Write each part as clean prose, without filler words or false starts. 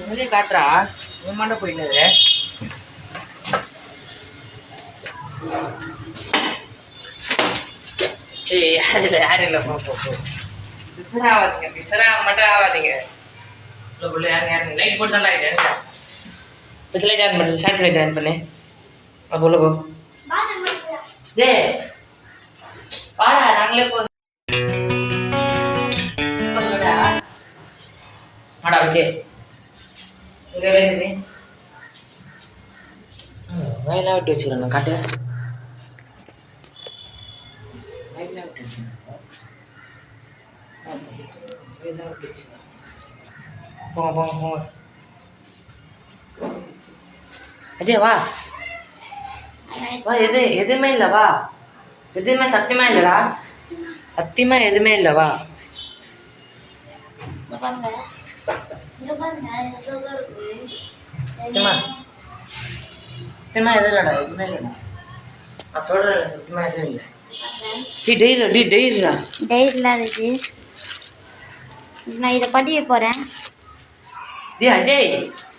வெளியே காட்டுறா உன் மாட்ட போயிட்டு ஏய் யாரும் இல்லை போ பிசரா ஆகாதீங்க பிசரா மட்டும் ஆகாதீங்க இல்லை பிள்ளை யாருங்க லைட் போட்டு தாண்டா இது யாருங்க பிச்சு லைட் ஆன் பண்ணு சாட்சி லைட் ஆன் பண்ணு அது உள்ள போ டே வாடா நாங்களே போ வாடா வச்சே இங்கே வேணுது வயலாக விட்டு வச்சுக்கிறேன் நான் காட்டு வயலாக விட்டு வச்சுக்கிறேன் வயலாக விட்டு வச்சுக்கிறேன் போங்க போங்க போங்க அஜய் வா வா எதுவுமே இல்லை வா எதுவுமே சத்தியமா இல்லைடா சத்தியமா எதுவுமே இல்லை வா சத்தியமா எதுவும் இல்லைடா எதுவுமே இல்லைடா நான் சொல்கிறேன் சத்தியமா எதுவும் இல்லை டெய்ரியில் இருக்கு நான் இதை படிக்க போகிறேன் அஜய்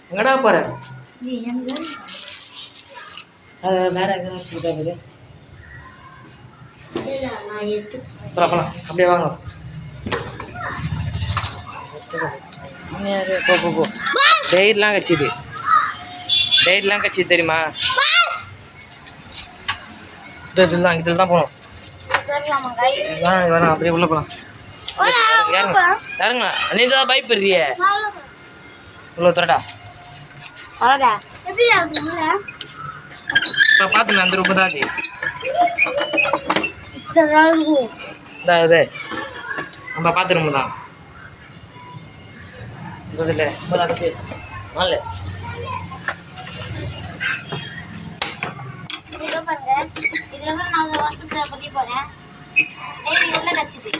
எங்கடா போகிறேன் எங்க வேற எங்கே நான் எடுத்து போகலாம் அப்படியே வாங்க போ டெய்ரிலாம் கட்சிது டெய்ரிலாம் கட்சி தெரியுமா இதில் தான் போகணும் வேணாம் அப்படியே உள்ள போகலாம் யாருங்களா நீ தான் பயப்படுறிய இவ்வளோ தரடா பார்த்துமே அந்த ரூபா தான் இது நம்ம பார்த்துருமோ தான் இதில் நாலு பாருங்க இதுல வந்து நான் வருஷத்தை பத்தி போறேன் உள்ள கட்சிது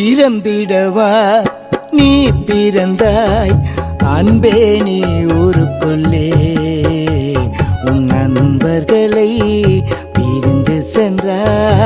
இறந்திடவா நீ பிறந்தாய் அன்பே நீ ஊருக்குள்ளே உன் நண்பர்களை பிரிந்து சென்றாய்